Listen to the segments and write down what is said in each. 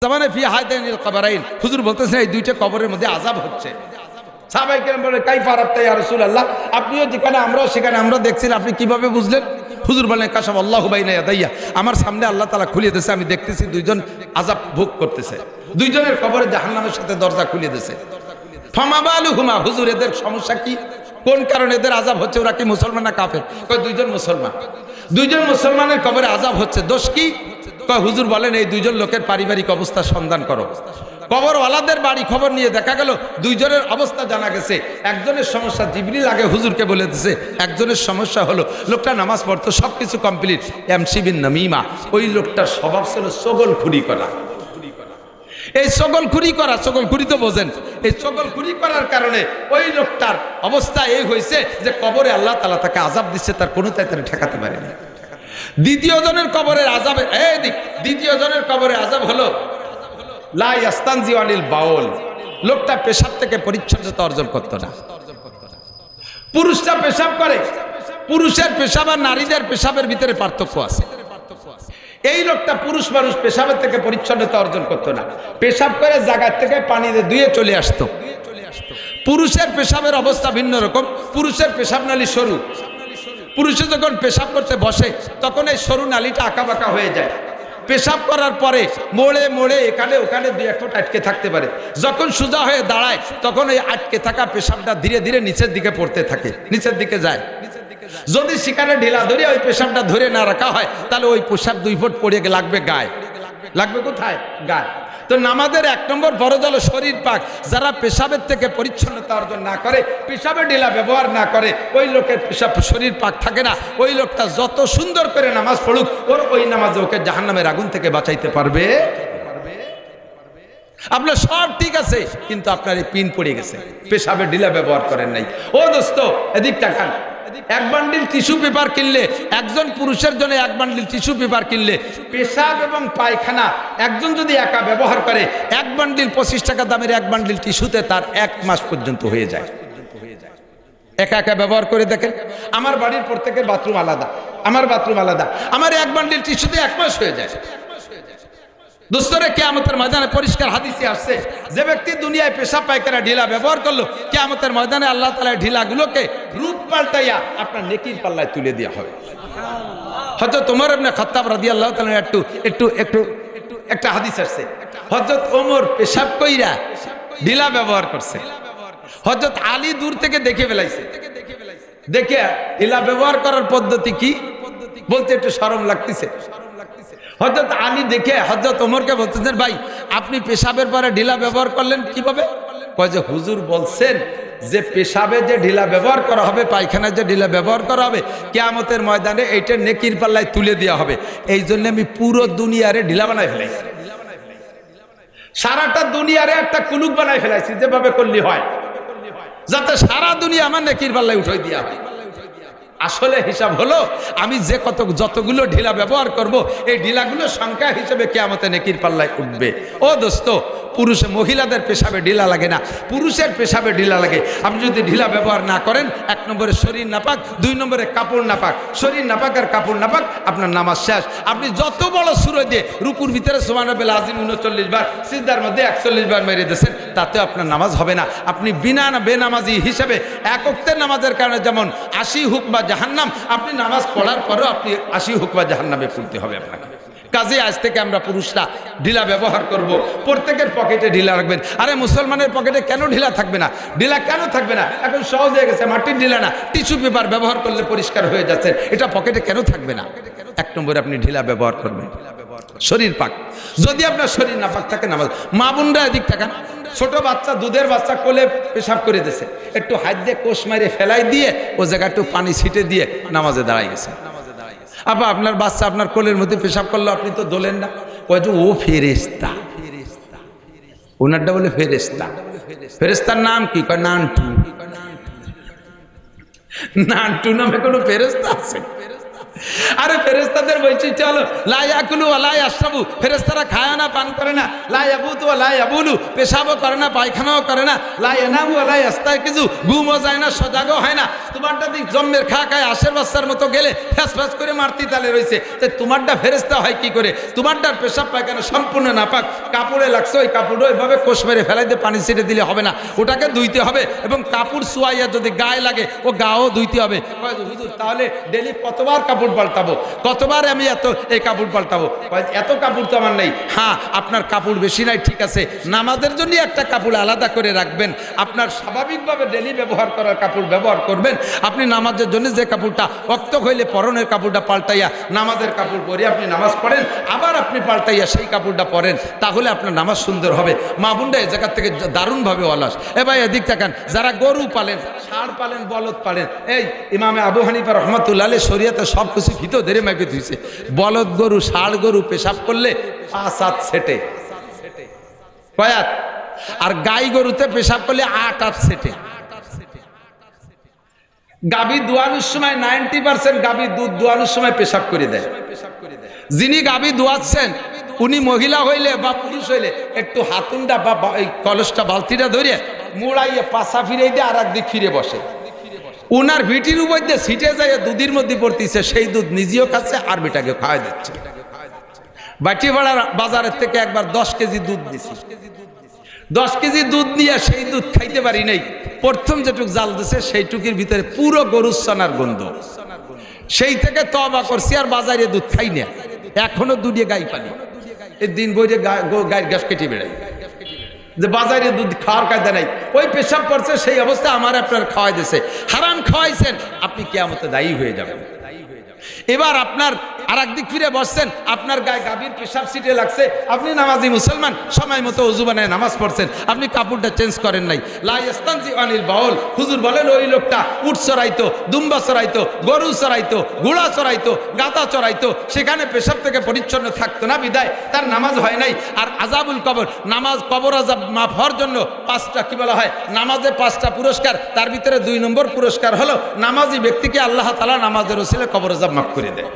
জামানে ফি হাদাইনিল কবরাইন, হুজুর বলতেছেন এই দুইটা কবরের মধ্যে আযাব হচ্ছে। সাহাবায়ে কেরাম বলে কাইফা আরাফতা ইয়া রাসূলুল্লাহ, আপনিও যেখানে আমরাও সেখানে আমরা দেখছি, আপনি কিভাবে বুঝলেন? হুজুর বলেন কাশাফ আল্লাহু বাইনা ইয়াদাইয়া, আমার সামনে আল্লাহ তাআলা খুলে দিয়েছে, আমি দেখতেছি দুইজন আযাব ভোগ করতেছে, দুইজনের কবরে জাহান্নামের সাথে দরজা খুলে দিয়েছে। ফামা বালুহুমা, হুজুর এদের সমস্যা কি, কোন কারণে এদের আযাব হচ্ছে? ওরা কি মুসলমান না কাফের? কয় দুইজন মুসলমান, দুইজন মুসলমানের কবরে আযাব হচ্ছে, দোষ কি? কয় হুজুর বলেন এই দুইজন লোকের পারিবারিক অবস্থা সন্ধান করো। কবরওয়ালাদের বাড়ি খবর নিয়ে দেখা গেল দুইজনের অবস্থা জানা গেছে। একজনের সমস্যা জিবরিল আগে হুজুরকে বলে দিয়েছে, একজনের সমস্যা হলো লোকটা নামাজ পড়তো, সবকিছু কমপ্লিট, এমসিবিন নামিমা, ওই লোকটার স্বভাব ছিল চগলখুরি করা। এই চগলখুরি করা, চগলখুরি তো বোঝেন, এই চগলখুরি করার কারণে ওই লোকটার অবস্থা এই হয়েছে যে কবরে আল্লাহ তাআলা তাকে আযাব দিচ্ছে, তার কোনো তাই ঠেকাতে পারেনি। দ্বিতীয় জনের কবরের আযাবে, দ্বিতীয় জনের কবরে আযাব হলো লা ইয়াস্তানজি আনিল বাউল, লোকটা পেশাব থেকে পরিচ্ছন্নতা অর্জন করত না। পুরুষরা পেশাব করে, পুরুষের পেশাব আর নারীদের পেশাবের ভিতরে পার্থক্য আছে। এই লোকটা পুরুষ মানুষ পেশাবের থেকে পরিচ্ছন্নতা অর্জন করতো না, পেশাব করে জায়গা থেকে পানি দিয়ে চলে আসতো। পুরুষের পেশাবের অবস্থা ভিন্ন রকম, পুরুষের পেশাব নালী সরু, পুরুষে যখন পেশাব করতে বসে তখন এই সরু নালীটা আঁকা বাঁকা হয়ে যায়। পেশাব করার পরে মোড়ে মোড়ে এখানে ওখানে দুই এক ফুট আটকে থাকতে পারে, যখন সোজা হয়ে দাঁড়ায় তখন ওই আটকে থাকা পেশাবটা ধীরে ধীরে নিচের দিকে পড়তে থাকে, নিচের দিকে যায়। যদি সেখানে ঢিলা ধরে ওই পেশাবটা ধরে না রাখা হয় তাহলে ওই পেশাব 2 ফুট পড়ে লাগবে গায়ে, লাগবে কোথায়? গায়ে। তো নামাজের 1 নম্বর ফরজ হলো শরীর পাক। যারা পেশাবের থেকে পরিচ্ছন্নতা অর্জন না করে, পেশাবে ঢিলা ব্যবহার না করে, ওই লোকের পেশাব শরীর পাক থাকে না। ওই লোকটা যত সুন্দর করে নামাজ পড়ুক, ওই নামাজে ওকে জাহান্নামের আগুন থেকে বাঁচাইতে পারবে? আপনার সব ঠিক আছে, কিন্তু আপনার এই পিন পড়ে গেছে, পেশাবে ঢিলা ব্যবহার করেন নাই। ও দোস্ত এদিক তাকান, 1 বান্ডিল টিস্যু পেপার কিনলে, একজন পুরুষের জন্য 1 বান্ডিল টিস্যু পেপার কিনলে, পেশাব এবং পায়খানা একজন যদি একা ব্যবহার করে, 1 বান্ডিল 25 টাকা দামের 1 বান্ডিল টিস্যুতে তার 1 মাস পর্যন্ত হয়ে যায়। একা একা ব্যবহার করে দেখেন, আমার বাড়ির প্রত্যেকের বাথরুম আলাদা, আমার বাথরুম আলাদা, আমার 1 বান্ডিল টিস্যুতে 1 মাস হয়ে যায়। দোস্তরে কিয়ামতের ময়দানে পরিষ্কার হাদিসে আসছে, যে ব্যক্তি দুনিয়ায় পেশাব পায়খানা ঢিলা ব্যবহার করলো, কিয়ামতের ময়দানে আল্লাহ তাআলা ঢিলাগুলোকে রূপ পাল্টাইয়া আপনার নেকির পাল্লায় তুলে দেওয়া হবে। হযরত ওমর ইবনে খাত্তাব রাদিয়াল্লাহু তাআলা একটা হাদিস আসছে, হযরত ওমর পেশাব কইরা ঢিলা ব্যবহার করছে, হযরত আলী দূর থেকে দেখে ফেলাইছে, দেখে ঢিলা ব্যবহার করার পদ্ধতি কি বলতে একটু শরম লাগতেছে। হযরত আলী দেখে হযরত ওমরকে বলতেছেন, ভাই আপনি পেশাবের পরে ঢিলা ব্যবহার করলেন কিভাবে? কয় যে হুজুর বলছেন যে পেশাবে যে ঢিলা ব্যবহার করা হবে, পায়খানায় যে ঢিলা ব্যবহার করা হবে, কিয়ামতের ময়দানে এইটা নেকির পাল্লায় তুলে দেওয়া হবে। এই জন্য আমি পুরো দুনিয়ারে ঢিলা বানাই ফেলাইছি, সারাটা দুনিয়ারে একটা কুলুক বানাই ফেলাইছি, যেভাবে করলে হয় যাতে সারা দুনিয়া আমার নেকির পাল্লায় উঠাই দেওয়া হয়। আসলে হিসাব হলো আমি যে যতগুলো ঢিলা ব্যবহার করব, এই ঢিলাগুলোর সংখ্যা হিসেবে কিয়ামতে নেকির পাল্লায় উঠবে। ও দোস্ত, মহিলাদের পেশাবে ঢিলা লাগে না, পুরুষের পেশাবে ঢিলা লাগে। আপনি যদি ঢিলা ব্যবহার না করেন, 1 নম্বরে শরীর নাপাক, 2 নম্বরে কাপড় নাপাক, শরীর নাপাক আর কাপড় নাপাক, আপনার নামাজ শেষ। আপনি যত বড় সূরা দিয়ে রুকুর ভিতরে সুবহানাল্লাহিল আযীম 39 বার, সিজদার মধ্যে 41 বার মেরে দিয়েছেন, তাতেও আপনার নামাজ হবে না। আপনি বেনামাজি হিসেবে 1 ওয়াক্তের নামাজের কারণে যেমন 80 হুকবা জাহান্নাম, আপনি নামাজ পড়ার পরেও আপনি 80 হুকবা জাহান্নামে পড়তে হবে আপনাকে। কাজে আজ থেকে আমরা পুরুষরা ঢিলা ব্যবহার করব, প্রত্যেকের পকেটে ঢিলা রাখবেন। আরে মুসলমানের পকেটে কেন ঢিলা থাকবে না? ঢিলা কেন থাকবে না? এখন সহজ হয়ে গেছে, মাটির ঢিলা না, টিস্যু পেপার ব্যবহার করলে পরিষ্কার হয়ে যাচ্ছে, এটা পকেটে কেন থাকবে না? 1 নম্বরে আপনি ঢিলা ব্যবহার করবেন, শরীর পাক। যদি আপনার শরীর না পাক থাকে, নামাজ, মা বোনরা এদিক থাকেন, ছোট বাচ্চা, দুধের বাচ্চা কোলে পেশাব করে দিয়েছে, একটু হাত দিয়ে কোষ মারে ফেলাই দিয়ে ও জায়গায় একটু পানি ছিটে দিয়ে নামাজে দাঁড়াই গেছে। আবার আপনার বাচ্চা আপনার কোলের মধ্যে পেশাব করলো, আপনি তো দোলেন না, কয় যে ও ফেরেশতা, ওনারটা বলে ফেরেশতা। ফেরেশতার নাম কি? কয় নান্টু। নান্টু নামে কোনো ফেরেশতা আছে? আরে ফেরেশতাদের বৈশিষ্ট্য হলো লা ইয়াকুলু ওয়া লা ইয়াশরাবু, ফেরেশতারা খায় না পান করে না, লা ইয়াবুতু ওয়া লা ইয়াবুলু, পেশাবও করে না পায়খানাও করে না, লা ইয়ানামু ওয়া লা ইয়াস্তায়কিজু, ঘুমও যায় না সজাগও হয় না। তোমারটা দিক জন্মের খায় আশের বাচ্চার মতো গেলে ফ্যাস ফ্যাস করে মারতি তালে রয়েছে, তাই তোমারটা ফেরেশতা হয় কি করে? তোমারটার পেশাব পায়খানা সম্পূর্ণ নাপাক, কাপড়ে লাগছে, ওই কাপড় ওইভাবে কোষ মেরে ফেলাই দিয়ে পানি ছিটে দিলে হবে না, ওটাকে ধুইতে হবে এবং কাপড় সুয়াইয়া যদি গায়ে লাগে ও গাও ধুইতে হবে। হুজুর তাহলে ডেলি কতবার কাপড় পাল্টাবো, কতবার আমি এই কাপড় পাল্টাবো? এত কাপড় তো আমার নেই। হ্যাঁ, আপনার কাপড় বেশি নাই, ঠিক আছে, নামাজের জন্য একটা কাপড় আলাদা করে রাখবেন, আপনার স্বাভাবিকভাবে ডেলি ব্যবহার করার কাপড় ব্যবহার করবেন। আপনি নামাজের জন্য যে কাপড়টা রক্ত হইলে পরনের কাপড়টা পাল্টাইয়া নামাজের কাপড় পরে আপনি নামাজ পড়েন, আবার আপনি পাল্টাইয়া সেই কাপড়টা পরেন, তাহলে আপনার নামাজ সুন্দর হবে। মা বোনরা এই জায়গা থেকে দারুণভাবে অলস। এ ভাই এদিক তাকান, যারা গরু পালেন, ষাঁড় পালেন, বলদ পালেন, এই ইমামে আবু হানিফা রহমাতুল্লাহ আলাইহি শরীয়তে সব কিছু ভিতর ধরে মেপে দিয়েছে। বলদ গরু, ষাঁড় গরু পেশাব করলে 5-7 সেটে কয়াত, আর গাই গরুতে পেশাব করলে 8-8 সেটে। গাভী দোয়ানোর সময় 90% গাভী দুধ দোয়ানোর সময় পেশাব করে দেয়। যিনি গাভী দোয়াচ্ছেন উনি মহিলা হইলে বা পুরুষ হইলে একটু হাতুনটা বা এই কলসটা বালতিটা ধরে মুড়াইয়ে পাশা ফিরে দিয়ে আর একদিক ফিরে বসে, উনার ভিটির উপর দিয়ে ছিটে যায় দুধের মধ্যে পড়তেছে, সেই দুধ নিজেও খাচ্ছে আর বেটাকে খাওয়াই দিচ্ছে। বাটিপাড়ার বাজারের থেকে একবার 10 কেজি দুধ দিছি, 10 কেজি দুধ নিয়ে সেই দুধ খাইতে পারি নাই। প্রথম যেটুক জাল দিছে সেইটুকির ভিতরে পুরো গরুর ছানার গন্ধ, সেই থেকে তওবা করছি আর বাজারে দুধ খাই না, এখনো দুধে গাই পানি। এই দিন বইরে গায়ের গ্যাস কেটে বেড়াই যে বাজারে দুধ খাওয়ার কায়দা নাই, ওই পেশাব করছে, সেই অবস্থা আমার আপনার খাওয়াই দিছে, হারাম খাওয়াইছেন, আপনি কিয়ামতে দায়ী হয়ে যাবেন। এবার আপনার আর একদিক ফিরে বসছেন, আপনার গায়ে গাভীর পেশাব সিটে লাগছে, আপনি নামাজি মুসলমান, সময় মতো ওযু বানায় নামাজ পড়ছেন, আপনি কাপড়টা চেঞ্জ করেন নাই। লা ইস্তানজি আনিল বাউল, হুজুর বলেন ওই লোকটা উট চড়াইতো, দুম্বা চড়াইতো, গরু চড়াইতো, ঘোড়া চড়াইতো, গাধা চড়াইতো, সেখানে পেশাব থেকে পরিচ্ছন্ন থাকতো না, বিদায় তার নামাজ হয় নাই। আর আযাবুল কবর, নামাজ কবর আযাব মাফ হওয়ার জন্য 5টা কি বলা হয়, নামাজে 5টা পুরস্কার, তার ভিতরে 2 নম্বর পুরস্কার হলো নামাজি ব্যক্তিকে আল্লাহ তাআলা নামাজের ওসিলায় কবর আযাব মাফ করে দেয়।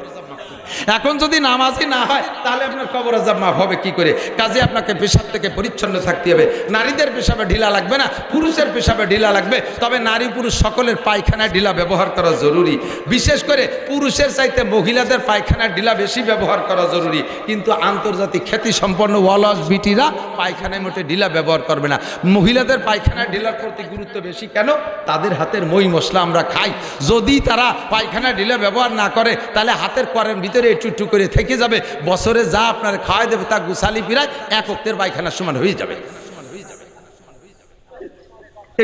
এখন যদি নামাজই না হয় তাহলে আপনার কবর আযাব মাফ হবে কি করে? কাজে আপনাকে পেশাব থেকে পরিচ্ছন্ন থাকতে হবে। নারীদের পেশাবে ঢিলা লাগবে না, পুরুষের পেশাবে ঢিলা লাগবে, তবে নারী পুরুষ সকলের পায়খানায় ঢিলা ব্যবহার করা জরুরি। বিশেষ করে পুরুষের চাইতে মহিলাদের পায়খানার ঢিলা বেশি ব্যবহার করা জরুরি। কিন্তু আন্তর্জাতিক খ্যাতি সম্পন্ন ওয়ালস বিটিরা পায়খানায় মোটে ঢিলা ব্যবহার করবে না। মহিলাদের পায়খানার ঢিলার প্রতি গুরুত্ব বেশি, কেন? তাদের হাতের মই মশলা আমরা খাই, যদি তারা পায়খানা ঢিলা ব্যবহার না করে তাহলে হাতের করের ভিতরে একটু একটু করে থেকে যাবে, বছরে যা আপনার খাওয়াই দেবে তা গুছালি পিরায় 1 ওয়াক্তের পায়খানার সমান হয়ে যাবে।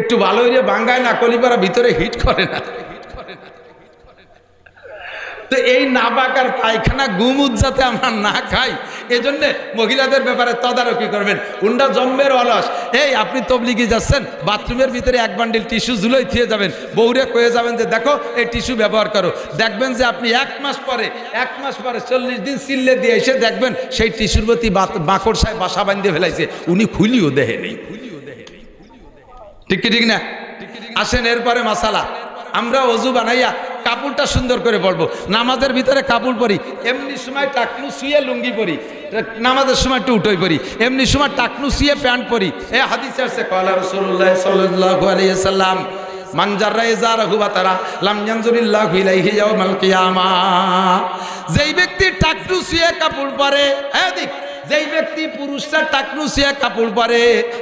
একটু ভালো হইলে বাঙ্গায় না, কলিপাড়া ভিতরে হিট করে না। তো এই নাবাকার পায়খানা গুমুদ যাতে আমরা না খাই, এজন্য মহিলাদের ব্যাপারে তদারকি করবেন। উন্ডা জন্মের অলস, এই আপনি তবলিগে যাচ্ছেন, বাথরুমের ভিতরে 1 বান্ডিল টিস্যু ঝুলোই থিয়ে যাবেন, বউরে কয়ে যাবেন যে দেখো এই টিস্যু ব্যবহার করো, দেখবেন যে আপনি 1 মাস পরে 40 দিন চিল্লে দিয়ে এসে দেখবেন সেই টিস্যুর প্রতি বাঁকড় সাহেব বাসা বাঁধিয়ে ফেলাইছে, উনি খুলিও দেহে নেই। ঠিক কি ঠিক না? আসেন এরপরে মাসালা, আমরা ওযু বানাইয়া কাপড়টা সুন্দর করে পরবো। নামাজের ভিতরে কাপড় পরি, এমনি সময় টাকনু শুয়ে লুঙ্গি পরি, নামাজের সময় একটু উঠোই পরি, এমনি সময় টাকনু শুয়ে প্যান্ট পরি। এই হাদিসে আছে ক্বালা রাসূলুল্লাহ সাল্লাল্লাহু আলাইহি ওয়াসাল্লাম মান জাররা ইজারাহু বাতারা লাম ইয়ানজুরিল্লাহু ইলাইহি ইয়াওমাল কিয়ামাহ। যেই ব্যক্তি টাকনু শুয়ে কাপড় পরে, এদিক যেই ব্যক্তি পুরুষরা টাকনু শুয়ে কাপড় পরে,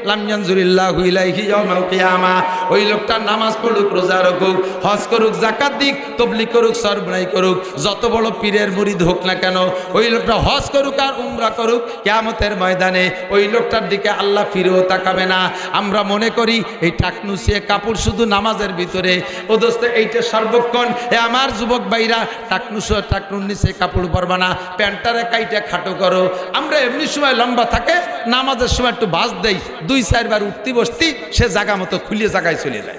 লাম ইয়ানজুরিল্লাহু ইলাইহি ইয়াওমাল কিয়ামাহ, ওই লোকটা নামাজ পড়ুক, রোজা রাখুক, হজ করুক, যাকাত দিক, তাবলীগ করুক, সরবরাই করুক, যত বড় পীরের মুরিদ হোক না কেন, ওই লোকটা হজ করুক আর উমরা করুক, কিয়ামতের ময়দানে ওই লোকটার দিকে আল্লাহ ফিরেও তাকাবে না। আমরা মনে করি এই টাকনু শুয়ে কাপড় শুধু নামাজের ভিতরে, ও দোস্ত এইটা সর্বক্ষণ। এ আমার যুবক ভাইরা, টাকনু শুয়ে টাকনুর নিচে কাপড় পরবা না, প্যান্টারে কাইটা খাটো করো। আমরা এমনি সময় লম্বা থাকে, নামাজের সময় একটু ভাঁজ দেই, 2-4 বার উঠতি বসতি, সে জায়গা মতো খুলিয়ে জায়গায় চলে যায়।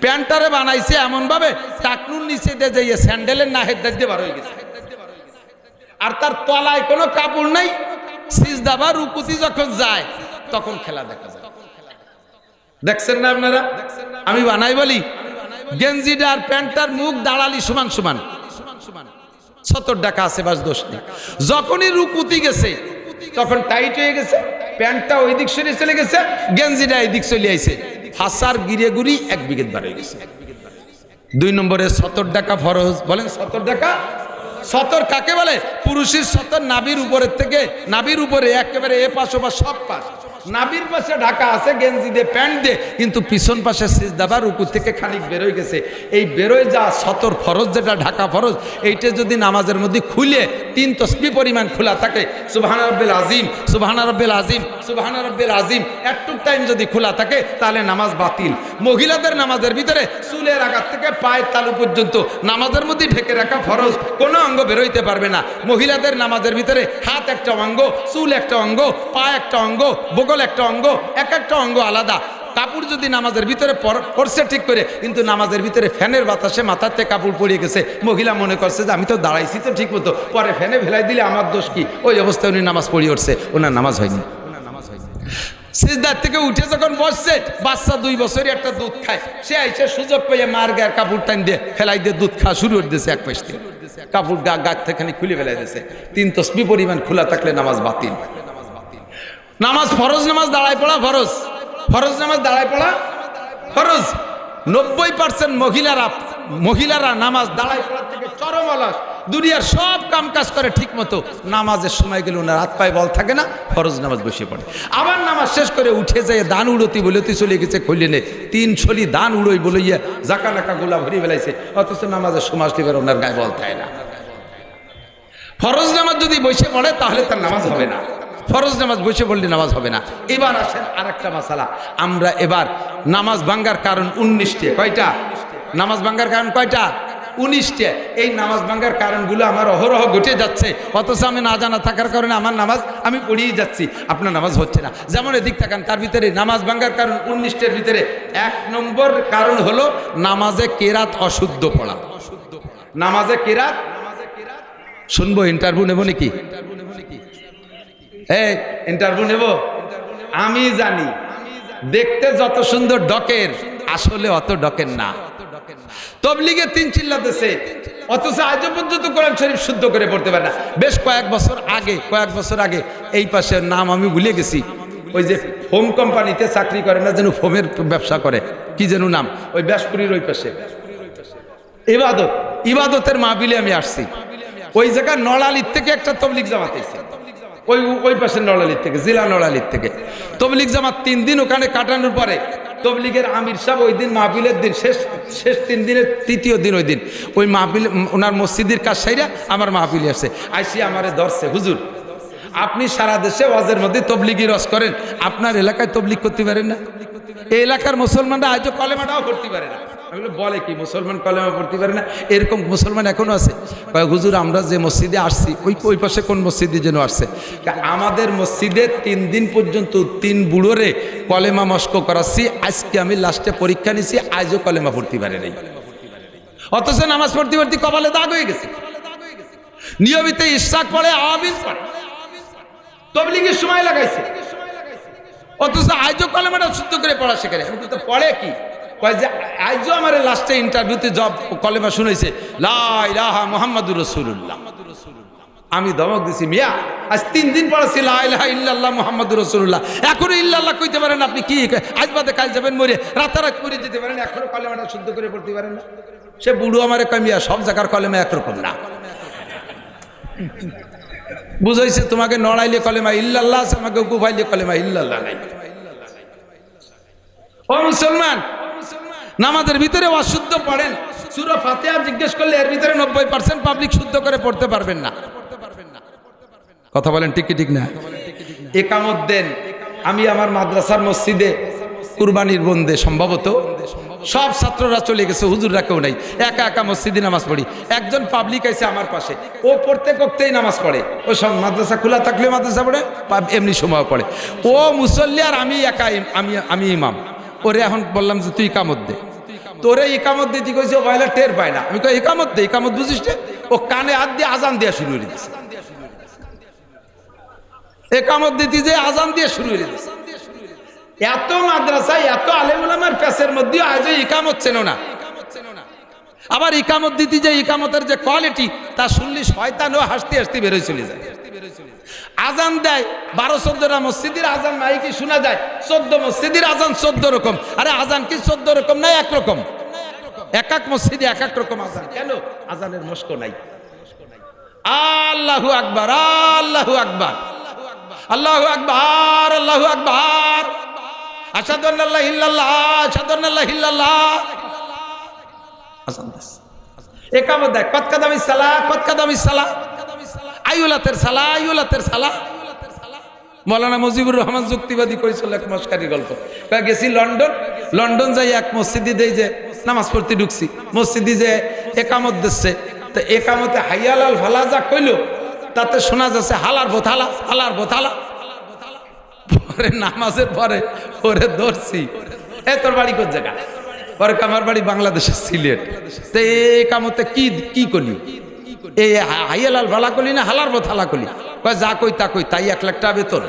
প্যান্টারে বানাইছে এমন ভাবে টাকনুর নিচে দিয়ে যাইয়ে স্যান্ডেলের নাহের দেখতে বার হয়ে গেছে, আর তার তলায় কোনো কাপড় নাই। সিজদা বা রুকুতি যখন যায় তখন খেলা দেখা যায়। দেখছেন না আপনারা? আমি বানাই বলি, গেঞ্জিটা আর প্যান্টার মুখ দাঁড়ালি সমান সমান, 70 টাকা আছে, বাস দোষ নেই। যখনই রুকুতি গেছে তখন টাইট হয়ে গেছে, প্যান্টটা ওই দিক সরে চলে গেছে, গেঞ্জিটা এই দিক চলে আইছে, হাসার গিরে গুড়ি 1 বিঘত বার হয়ে গেছে। 2 নম্বরে 70 টাকা ফরজ। বলেন 70 টাকা। 70 কাকে বলে? পুরুষের 70 নাভির উপরের থেকে, নাভির উপরে একেবারে এ পাশ ও পাশ সব পাশ, নাভির পাশে ঢাকা আছে গেঞ্জি দিয়ে, প্যান্ট দিয়ে, কিন্তু পিছন পাশে সিজদাবার উপর থেকে খানিক বেরোয় গেছে। এই বেরোয় যা 70 ফরজ, যেটা ঢাকা ফরজ, এইটা যদি নামাজের মধ্যে খুলে 3 তসবিহ পরিমাণ খোলা থাকে, সুবহান রাব্বিল আযীম, সুবহান রাব্বিল আযীম, সুবহান রাব্বিল আযীম, একটু টাইম যদি খোলা থাকে তাহলে নামাজ বাতিল। মহিলাদের নামাজের ভিতরে চুলের আগার থেকে পায়ের তালু পর্যন্ত নামাজের মধ্যে ঢেকে রাখা ফরজ, কোনো অঙ্গ বেরোইতে পারবে না। মহিলাদের নামাজের ভিতরে হাত একটা অঙ্গ, চুল একটা অঙ্গ, পা একটা অঙ্গ, বগল একটা অঙ্গ, এক একটা অঙ্গ আলাদা। কাপড় যদি নামাজের ভিতরে পড়ছে ঠিক করে, কিন্তু নামাজের ভিতরে ফ্যানের বাতাসে মাথাতে কাপড় পড়ে গেছে, মহিলা মনে করছে যে আমি তো দাঁড়াইছি তো ঠিক মতো, পরে ফ্যানে ফেলাই দিলে আমার দোষ কি? ওই অবস্থায় উনি নামাজ পড়ে উঠছে, ওনার নামাজ হয়নি। সিজদার থেকে উঠে যখন বসছে, বাচ্চা 2 বছরই একটা দুধ খায়, সে আইসে সুযোগ পেয়ে মার গায়ের কাপড় টান দিয়ে ফেলাই দিয়ে দুধ খাওয়া শুরু করে দিয়েছে, এক পাশ দিয়ে কাপড় গা থেকে খুলে ফেলাই দিয়েছে। 3 তসবিহ পরিমাণ খোলা থাকলে নামাজ বাতিল। নামাজ ফরজ, নামাজ দাঁড়ায় পড়া ফরজ, ফরজ নামাজ দাঁড়ায় পড়া ফরজ। 90% মহিলারা নামাজ দাঁড়ায় পড়ার থেকে চরম অলস, দুনিয়ার সব কাম কাজ করে ঠিক মতো, নামাজের সময় গেলে ওনার হাত পায়ে বল থাকে না, ফরজ নামাজ বসে পড়ে। আবার নামাজ শেষ করে উঠে যায়, দান উড়তি বলতে চলে গেছে, খুলে নে 3 ছলি দান উড়োই বলইয়া জাকা নাকা গোলা ভরি বেলাইছে, অথচ নামাজের সময় আসলে ওনার গায়ে বল থাকে না। ফরজ নামাজ যদি বসে পড়ে তাহলে তার নামাজ হবে না, ফরজ নামাজ বসে পড়লে নামাজ হবে না। এবার আসেন আরেকটা মাসালা। আমরা এবার নামাজ ভাঙ্গার কারণ 19টে। কয়টা? নামাজ ভাঙ্গার কারণ কয়টা? 19টে। এই নামাজ ভাঙ্গার কারণগুলো আমার অহরহ ঘটে যাচ্ছে, অথচ আমি না জানা থাকার কারণে আমার নামাজ আমি পড়িয়ে যাচ্ছি, আপনার নামাজ হচ্ছে না। যেমন এদিক থাকান, তার ভিতরে নামাজ ভাঙ্গার কারণ 19টের ভিতরে 1 নম্বর কারণ হলো নামাজে কেরাত অশুদ্ধ পড়া। নামাজে কেরাত শুনবো, ইন্টারভিউ নেব নাকি? ইন্টারভিউ নেব? আমি জানি দেখতে যত সুন্দর ডকের, আসলে অত ডকের না। তবলিগে 3 চিল্লাতেছে, অথচ আজও পর্যন্ত কোরআন শরীফ শুদ্ধ করে পড়তে পারে না। বেশ কয়েক বছর আগে এই পাশের নাম আমি ভুলে গেছি, ওই যে ফোম কোম্পানিতে চাকরি করে না, যেন ফোমের ব্যবসা করে, কি যেন নাম, ওই ব্যাসপুরীর ওই পাশে ইবাদতের মাহফিলে আমি আসছি। ওই জায়গায় নড়ালির থেকে একটা তবলিগ জামাত এসেছে, ওই পাশে নড়ালির থেকে, জেলা নড়ালির থেকে তবলিগ জামাত 3 দিন ওখানে কাটানোর পরে তবলিগের আমির সাহেব ওই দিন মাহফিলের দিন শেষ 3 দিনের 3য় দিন, ওই দিন ওই মাহফিল ওনার মসজিদের কাজ সাইরা আমার মাহফিলে আসছে, আইসি আমারে ধরছে, হুজুর আপনি সারা দেশে ওয়াজের মধ্যে তবলিগি রস করেন, আপনার এলাকায় তবলিগ করতে পারেন না? এই এলাকার মুসলমানরা আজও কলেমাটাও করতে পারে না। বলে কি মুসলমান কলেমা পড়তে পারে না? এরকম মুসলমান এখনো আছে। হুজুর আমরা যে মসজিদে আসছি ওই পাশে কোন মসজিদে যেন আসছে, আমাদের মসজিদে 3 দিন পর্যন্ত 3 বুড়োরে কলেমা মস্ক করাচ্ছি, আজকে আমি লাস্টে পরীক্ষা নিছি, আজও কলেমা পড়তে পারে নাই, অথচ নামাজ পড়তে পড়তে কপালে দাগ হয়ে গেছে। নিয়মিত ইশরাক পড়ে, আওয়াবিজ পড়ে, তবলিগের সময় লাগাইছে, অথচ আজও কলেমাটা শুদ্ধ করে পড়া শেখে না। কিন্তু পড়ে কি কয় যে আজও আমার লাস্টে ইন্টারভিউতে জব কলেমা শুনেছে, লা ইলাহা মুহাম্মাদুর রাসূলুল্লাহ। আমি ধমক দিছি, মিয়া আজ 3 দিন পড়াছি লা ইলাহা ইল্লাল্লাহ মুহাম্মাদুর রাসূলুল্লাহ, এখনো ইল্লাল্লাহ কইতে পারেন আপনি? কি আজ বাদে কাল যাবেন মরে, রাতারাত মরে যেতে পারেন, এখনো কলেমাটা শুদ্ধ করে পড়তে পারেন না? সে বুড়ো আমারে কয়, মিয়া সব জায়গার কলেমা একরকম না। বুঝাইছে তোমাকে নড়াইলে কলেমা ইল্লাল্লাহ আছে, আমাকে কুফাইলে কলেমা ইল্লাল্লাহ নাই। ও মুসলমান, নামাজের ভিতরে অশুদ্ধ পড়েন, সূরা ফাতিহা জিজ্ঞেস করলে এর ভিতরে 90% পাবলিক শুদ্ধ করে পড়তে পারবেন না। কথা বলেন ঠিক কি ঠিক না? একামত দেন। আমি আমার মাদ্রাসার মসজিদে কুরবানির বন্দে সম্ভবত সব ছাত্ররা চলে গেছে, হুজুররা কেউ নাই, একা একা মসজিদে নামাজ পড়ি। একজন পাবলিক আছে আমার পাশে, ও প্রত্যেক ওয়াক্তেই নামাজ পড়ে, ও সব মাদ্রাসা খোলা থাকলে মাদ্রাসা পড়ে, এমনি সময় পড়ে। ও মুসল্লি আর আমি একা, আমি ইমাম। ওরে এখন বললাম যে তুই ইকামত দে, তোরে ইকামত দিতে কইছে, ওয়াইলা টের পায় না। আমি কই ইকামত দে, ইকামত বুঝিস না? ও কানে হাত দিয়ে আজান দিয়ে শুরু করে দিয়েছে, ইকামত দিতে যে আজান দিয়ে শুরু করে দিয়েছে। এত মাদ্রাসা, এত আলেম ওলামার পেছের মধ্যে আজ ইকামত চেনো না। আবার ইকামত দিতে যে ইকামতের যে কোয়ালিটি তা শুনলি শয়তানও হাসতে হাসতে বেরোয় চলে যায়। আজান দেয় 12-14টা মসজিদের আজান মাইকে শোনা যায়, 14 মসজিদের আজান 14 রকম। আরে আজান কি 14 রকম না এক রকম? এক এক মসজিদে এক এক রকম আজান। কেন? আজানের মস্ক নাই। আল্লাহু আকবার, আল্লাহু আকবার, আল্লাহু আকবার, আল্লাহু আকবার, আশহাদু আল্লা ইলাহা ইল্লাল্লাহ, আশহাদু আন্না লা ইলাহা ইল্লাল্লাহ। আজান দাস ইকামত দেয়, কত কাদামি সালাহ, কত কাদামি সালাহ, আইউলাতের সালাহ, আইউলাতের সালাহ। মৌলানা মুজিবুর রহমান যুক্তিবাদী কইছিল এক মস্কারি গল্প। গেছি লন্ডন যাই এক মসজিদে দেই যে নামাজ পড়তে ঢুকছি, মসজিদে যে একামত দিচ্ছে, তো একামতে হাইয়াল আল ফালা যা কইল তাতে শোনা যাচ্ছে হালার বোথালা, হালার বোথালা। পরে নামাজের পরে ওরে ধরছি, এ তোর বাড়ি কোন জায়গা? পরে আমার বাড়ি বাংলাদেশের সিলেট। তো এই একামতে কি করি? এই হাইয়াল আল ফালা কলি না হালার বোথালা কলি? কয় যা কই তা কই, তাই 1 লাখ টাকা বেতন।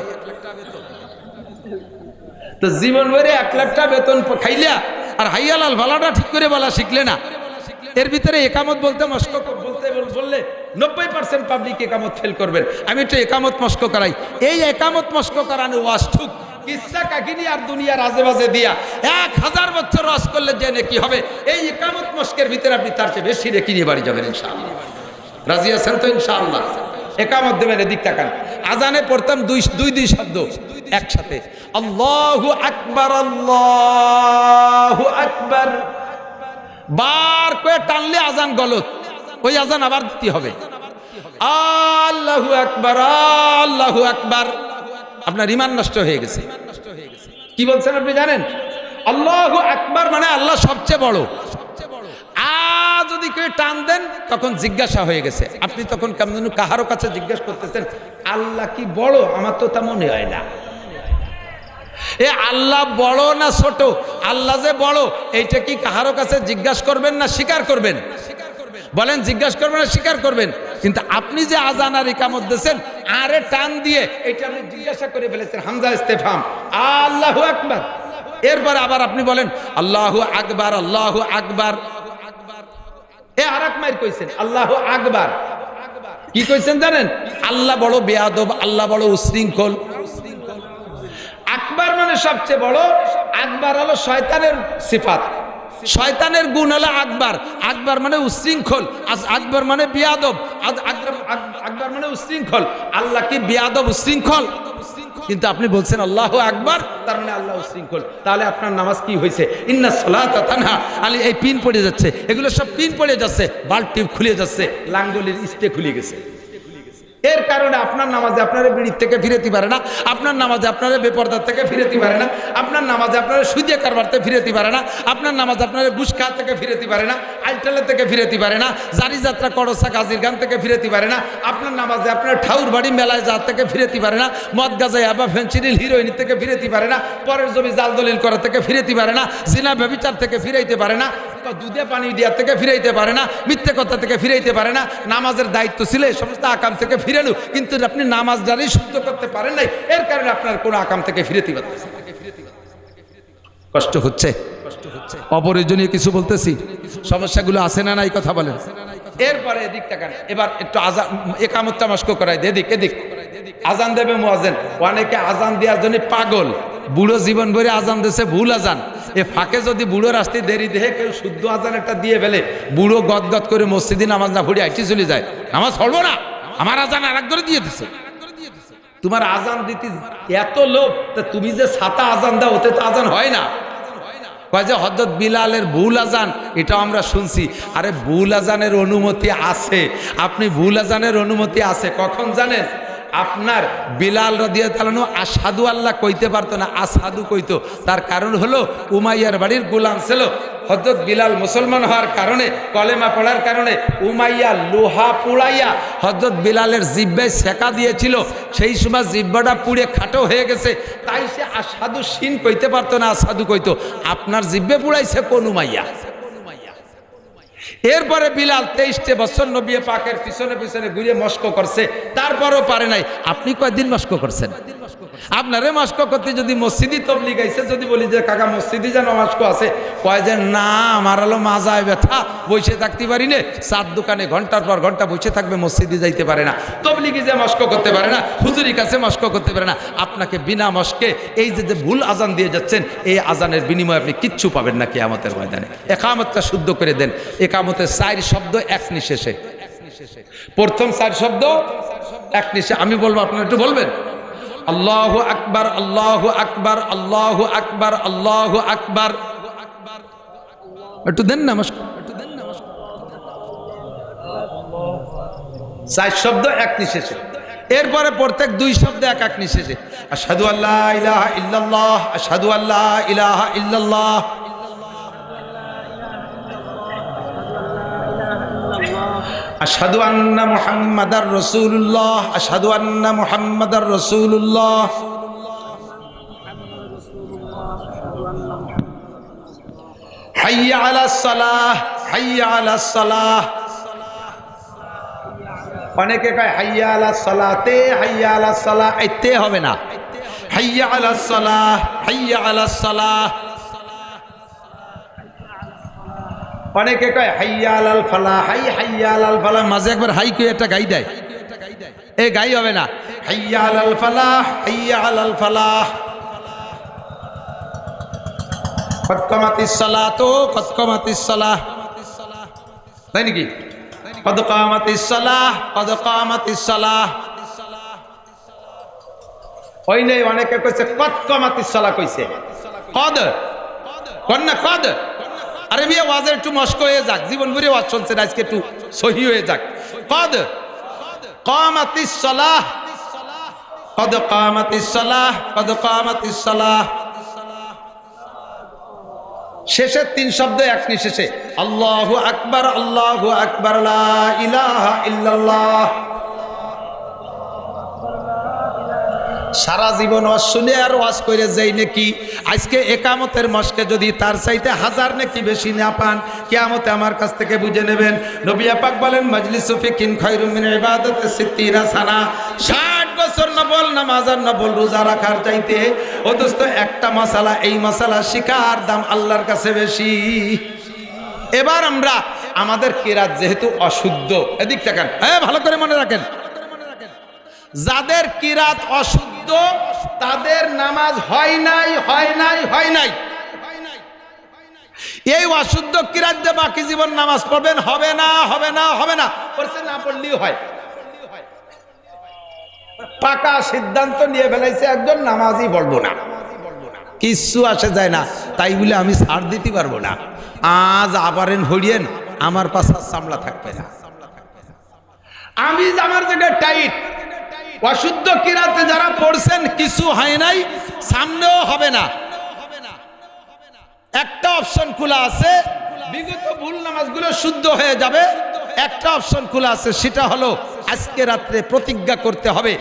তো জীবন ভরে 1 লাখ টাকা বেতন খাইলা আর হাইয়াল আল ফালাটা ঠিক করে বলা শিখলে না। এর ভিতরে একামত বলতে মস্ক বলতে বললে 90% পাবলিক একামত ফেল করবেন। আমি একটু একামত মস্ক করাই। এই একামত মস্ক করানো ওয়াজটুক কিসসা কাহিনী আর দুনিয়ার আজেবাজে দিয়া 1000 বছর ওয়াজ করলে যে নেকি হবে, এই একামত মস্কের ভিতরে আপনি তার চেয়ে বেশি নেকি নিয়ে বাড়ি যাবেন ইনশাআল্লাহ। রাজি আছেন তো ইনশাআল্লাহ? একামত দেবেন, এদিক তাকান। আজানে পড়তাম দুই শব্দ একসাথে, আল্লাহু আকবার, আল্লাহু আকবার। বার করে টানলে আজান গলত, ওই আজান আবার দিতে হবে। আল্লাহু আকবার, আল্লাহু আকবার। আপনার ঈমান নষ্ট হয়ে গেছে। কি বলছেন আপনি জানেন? আল্লাহু আকবার মানে আল্লাহ সবচেয়ে বড়। যদি কেউ টান দেন তখন জিজ্ঞাসা হয়ে গেছে। আপনি তখন কেমন কাহারো কাছে জিজ্ঞাসা করতেছেন আল্লাহ কি বড়? আমার তো তা মনে হয় না। এ আল্লাহ বড় না ছোট? আল্লাহ যে বড় এইটা কি কাহারো কাছে জিজ্ঞাসা করবেন না স্বীকার করবেন? বলেন জিজ্ঞাসা করবেন না স্বীকার করবেন? কিন্তু আপনি যে আজান আর ইকামত দিয়েছেন আরে টান দিয়ে এটা আপনি জিজ্ঞাসা করে ফেলেছেন, হামজা ইস্তেফহাম, আল্লাহু আকবার। এরপর আবার আপনি বলেন আল্লাহু আকবার, আল্লাহু আকবার। এ আরেক মাইর কইছেন আল্লাহু আকবার। কি কইছেন জানেন? আল্লাহ বড় বেয়াদব, আল্লাহ বড় উশৃঙ্খল। আকবার মানে সবচেয়ে বড়, আকবার হলো শয়তানের সিফাত, শয়তানের গুণ হলো আকবার। আকবার মানে উশৃঙ্খল, আকবার মানে বেয়াদব, আকবার মানে উশৃঙ্খল। আল্লাহ কি বেয়াদব উশৃঙ্খল? কিন্তু আপনি বলছেন আল্লাহু আকবার, তার মানে আল্লাহ উশৃঙ্খল। তাহলে আপনার নামাজ কি হয়েছে? ইন্না সালাতা তানহা আলী, এই পিন পড়ে যাচ্ছে, এগুলো সব পিন পড়ে যাচ্ছে, বাল্ব টিউব খুলে যাচ্ছে, লাঙ্গলের ইস্তে খুলে গেছে। এর কারণে আপনার নামাজে আপনারা বিড়ির থেকে ফিরেতে পারে না, আপনার নামাজে আপনারা বেপরদার থেকে ফিরেতে পারে না, আপনার নামাজে আপনারা সুদে কারবারতে ফিরেতে পারে না, আপনার নামাজ আপনারা ঘুষ খাওয়া থেকে ফিরেতে পারে না, আইটালের থেকে ফিরেতে পারে না, জারি যাত্রা করসা গাজীর গান থেকে ফিরেতে পারে না, আপনার নামাজে আপনার ঠাউর বাড়ি মেলায় যাওয়ার থেকে ফিরেতে পারে না, মদ গাজায় আবা ফেন্সিডিল হিরোইন থেকে ফিরেতে পারে না, পরের জমি জাল দলিল করা থেকে ফিরেতে পারে না, জিনা ব্যভিচার থেকে ফিরাইতে পারে না, দুধে পানি দেওয়ার থেকে ফিরাইতে পারে না, মিথ্যে কথা থেকে ফিরাইতে পারে না। নামাজের দায়িত্ব ছিল এই সমস্ত আকাম থেকে ফিরানো, কিন্তু আপনি নামাজ জারি শুদ্ধ করতে পারেন নাই, এর কারণে আপনার কোনো আকাম থেকে ফিরেতে পারতেছে। কষ্ট হচ্ছে, অপ্রয়োজনীয় কিছু বলতেছি, সমস্যাগুলো আছে না নাই কথা বলেন। এরপরে এদিক তাকান, এবার একটু আজান একামতটা মস্ক করাই দে, এদিক এদিক আজান দেবে মুয়াজ্জিন। অনেকে আজান দেওয়ার জন্য পাগল, বুড়ো জীবন ভরে আজান দিয়েছে ভুল আজান। এ ফাঁকে যদি বুড়ো রাস্তায় দেরি দেখে কেউ শুদ্ধ আজান একটা দিয়ে ফেলে, বুড়ো গদগদ করে মসজিদে নামাজ না পড়ে আইটি চলে যায়, নামাজ পড়বো না, আমার আজান আর এক করে দিয়ে দিচ্ছে। তোমার আজান দিতে এত লোভ, তা তুমি যে ছাতা আজান দাও ওতে তো আজান হয় না। কয় যে হযরত বিলালের ভুল আজান, এটাও আমরা শুনছি। আরে ভুল আজানের অনুমতি আছে, আপনি ভুল আজানের অনুমতি আছে কখন জানেন? আপনার বিলাল রাদিয়াল্লাহু আনহু আশহাদু আল্লাহ কইতে পারতো না, আশহাদু কইতো। তার কারণ হলো উমাইয়ার বাড়ির গোলাম ছিল। হযরত বিলাল মুসলমান হওয়ার কারণে, কলেমা পড়ার কারণে উমাইয়া লোহা পুড়াইয়া হযরত বিলালের জিহ্বায় সেকা দিয়েছিল। সেই সময় জিহ্বাটা পুড়ে খাটো হয়ে গেছে, তাই সে আশহাদু শিন কইতে পারতো না, আশহাদু কইতো। আপনার জিহ্বে পুড়াইছে কোন উমাইয়া? এরপরে বিলাল 23 বছর নবী পাকের পিছনে পিছনে ঘুরে মস্ক করছে, তারপরও পারে নাই। আপনি কয়দিন মস্ক করছেন? আপনারে মস্ক করতে যদি মসজিদি তবলিগ আইছে, যদি বলি যে কাকা মসজিদি যেন মস্ক আছে, কয় যে না আমার হলো মাজায় ব্যথা, বসে থাকতে পারি না, চার দোকানে ঘন্টার পর ঘন্টা বসে থাকবে, মসজিদে যাইতে পারে না, তবলিগি যে মস্ক করতে পারে না, হুজুরি কাছে মস্ক করতে পারে না। আপনাকে বিনা মস্কে এই যে ভুল আজান দিয়ে যাচ্ছেন, এই আজানের বিনিময়ে আপনি কিচ্ছু পাবেন না কিয়ামতের ময়দানে। একামতটা শুদ্ধ করে দেন। একামতের 4 শব্দ এক নিঃশেষে, প্রথম 4 শব্দ এক নিঃশেষে। আমি বলবো, আপনারা একটু বলবেন, আল্লাহু আকবার, আল্লাহু আকবার, আল্লাহু আকবার, আল্লাহু আকবার। একটু দেন না মস্ক, 4 শব্দ এক নিঃশেষে। এরপরে প্রত্যেক 2 শব্দ এক এক নিঃশেষে। আশহাদু আল্লা ইলাহা ইল্লাল্লাহ, আশহাদু আল্লা ইলাহা ইল্লাল্লাহ, আশহাদু আন্না মুহাম্মাদার রাসূলুল্লাহ, আশহাদু আন্না মুহাম্মাদার রাসূলুল্লাহ। হাইয়া আলাস সালাহ, হাইয়া আলাস সালাহ। অনেকে কয় হাইয়া আলাস সালাতে, হাইয়া আলাস সালাহ, এতে হবে না, হাইয়া আলাস সালাহ, হাইয়া আলাস সালাহ। অনেকে কয় হাইয়া আলাল ফালাহ, হাইয়া আলাল ফালাহ, মাঝে একবার হাই কই একটা গাই দেয়, এই গাই হবে না, হাইয়া আলাল ফালাহ, হাইয়া আলাল ফালাহ। কদ কামাতিস সালাতু, কদ কামাতিস সালাহ, তাই নাকি? কদ কামাতিস সালাহ, কদ কামাতিস সালাহ। ওই নেই, অনেকে কইছে কদ কামাতিস সালাহ, কইছে কদ, কোন না কদ। আরে বিয়ে ওয়াজের একটু মস্ক হয়ে যাক, জীবন ভরে ওয়াজ চলছে না, আজকে একটু সহি হয়ে যাক। কদ কামাতিস সালাহ, কদ কামাতিস সালাহ, কদ কামাতিস সালাহ। শেষের 3 শব্দ এক নিঃশেষে। আল্লাহু আকবার, আল্লাহু আকবার, লা ইলাহা ইল্লাল্লাহ। সারা জীবন ওয়াজ শুনে আর ওয়াজ করে যাই নাকি, আজকে একামতের মস্কে যদি তার চাইতে 1000 নাকি বেশি না পান, কিয়ামতে আমার কাছ থেকে বুঝে নেবেন। নবী পাক বলেন, মাজলিসু ফিকিন খায়রুম মিন ইবাদাতি 60 সানা। 60 বছর নফল নামাজ আর নফল রোজা রাখার চাইতে ও দোস্ত একটা মাসালা, এই মাসালা শিকার দাম আল্লাহর কাছে বেশি। এবার আমরা আমাদের কিরাত যেহেতু অশুদ্ধ, এদিক তাকান, হ্যাঁ ভালো করে মনে রাখেন, যাদের কিরাত অশুদ্ধ তাদের নামাজ হয় নাই, হয় নাই, হয় নাই। এই অশুদ্ধ কিরাত দিয়ে বাকি জীবন নামাজ পড়বেন, হবে না, হবে না, হবে না, পড়ছে না পড়লেই হয়। পাকা সিদ্ধান্ত নিয়ে ফেলাইছে একজন, নামাজই পড়বো না, কিচ্ছু আসে যায় না, তাই বলে আমি ছাড় দিতে পারবো না। আজ আবারেন হরিয়েন, আমার পাশার সামলা থাকবে না। আমি আমার জায়গায় টাইট। অশুদ্ধ কিরাতে যারা পড়ছেন কিছু হয় নাই, সামনেও হবে না। একটা অপশন খোলা আছে, বিগত ভুল নামাজগুলো শুদ্ধ হয়ে যাবে। একটা অপশন খোলা আছে, সেটা হলো আজকে রাত্রে প্রতিজ্ঞা করতে হবে,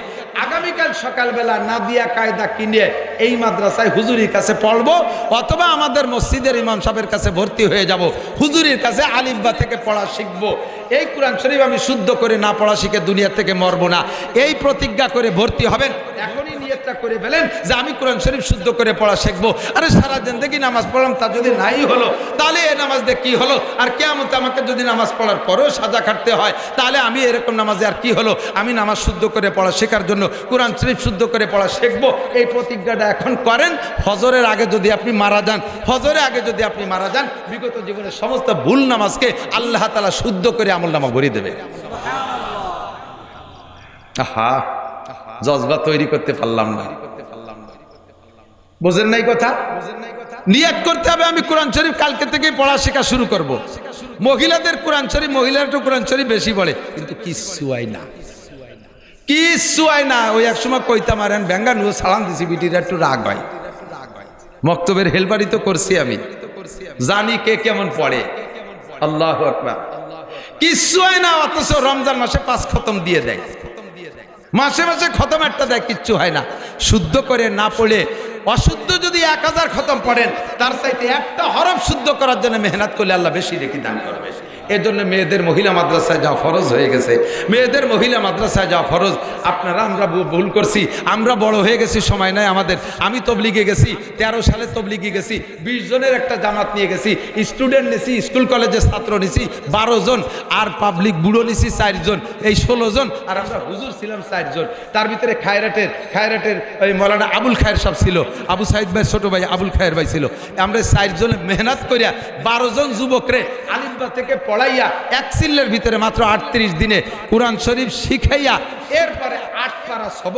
আগামীকাল সকালবেলা নাদিয়া কায়দা কিনে এই মাদ্রাসায় হুজুরির কাছে পড়বো, অথবা আমাদের মসজিদের ইমাম সাহেবের কাছে ভর্তি হয়ে যাব, হুজুরির কাছে আলিফবা থেকে পড়া শিখবো। এই কোরআন শরীফ আমি শুদ্ধ করে না পড়া শিখে দুনিয়া থেকে মরবো না, এই প্রতিজ্ঞা করে ভর্তি হবেন। এখনই নিয়তটা করে ফেলেন যে আমি কোরআন শরীফ শুদ্ধ করে পড়া শিখবো। আরে সারা জিন্দেগি নামাজ পড়লাম, তা যদি নাই হলো, তাহলে এই নামাজ দিয়ে কি হলো? আর কিয়ামতে আমাকে যদি নামাজ পড়ার পরেও সাজা খাটতে হয়, তাহলে আমি এরকম নামাজে আর কি হলো? আমি নামাজ শুদ্ধ করে পড়া শেখার জন্য কোরআন শরীফ শুদ্ধ করে পড়া শিখবো। এই প্রতিজ্ঞাটা এখন করেন। ফজরের আগে যদি আপনি মারা যান, ফজরের আগে যদি আপনি মারা যান, বিগত জীবনের সমস্ত ভুল নামাজকে আল্লাহ তাআলা শুদ্ধ করে আমল নামা ভরিয়ে দেবে। আহা, জজবা তৈরি করতে পারলাম না, বোঝেন নাই কথা? নিয়ত করতে হবে আমি কোরআন শরীফ কালকে থেকে পড়া শেখা শুরু করব। মহিলাদের কোরআন শরীফ, মহিলারা একটু কোরআন শরীফ বেশি পড়ে, কিন্তু কিচ্ছু হয় না, কিচ্ছু হয় না। ওই এক সময় কইতাম, আর ব্যাঙ্গা নিয়ে সালাম দিছি, বিটিরা একটু রাগ হয়। মক্তবের হেলপারি তো করছি আমি, জানি কে কেমন পড়ে। আল্লাহু আকবার, কিচ্ছু হয় না। অথচ রমজান মাসে 5 খতম দিয়ে দেয়, মাসে মাসে খতম একটা দেয়, কিচ্ছু হয় না। শুদ্ধ করে না পড়ে, অশুদ্ধ যদি 1000 খতম পড়েন, তার চাইতে একটা হরফ শুদ্ধ করার জন্য মেহনত করলে আল্লাহ বেশি রেখে দান করবে। এজন্য মেয়েদের মহিলা মাদ্রাসায় যাওয়া ফরজ হয়ে গেছে। মেয়েদের মহিলা মাদ্রাসায় যাওয়া ফরজ। আপনারা আমরা ভুল করছি, আমরা বড় হয়ে গেছি, সময় নাই আমাদের। আমি তবলিগে গেছি, 13 সালে তবলিগে গেছি, 20 জনের একটা জামাত নিয়ে গেছি, স্টুডেন্ট নিছি, স্কুল কলেজের ছাত্র নিছি 12 জন, আর পাবলিক বুড়ো নিছি 4 জন, এই 16 জন, আর আমরা হুজুর ছিলাম 4 জন। তার ভিতরে খায়রাটের ওই মৌলানা আবুল খায়ের সব ছিল, আবু সাইদ ভাই ছোট ভাই আবুল খায়ের ভাই ছিল। আমরা 4 জনে মেহনত করিয়া 12 জন যুবকরে আলিমবা থেকে পড়াইয়া এক সিলের ভিতরে মাত্র 38 দিনে কোরআন শরীফ শিখাইয়া এরপরে 8 পারা সবক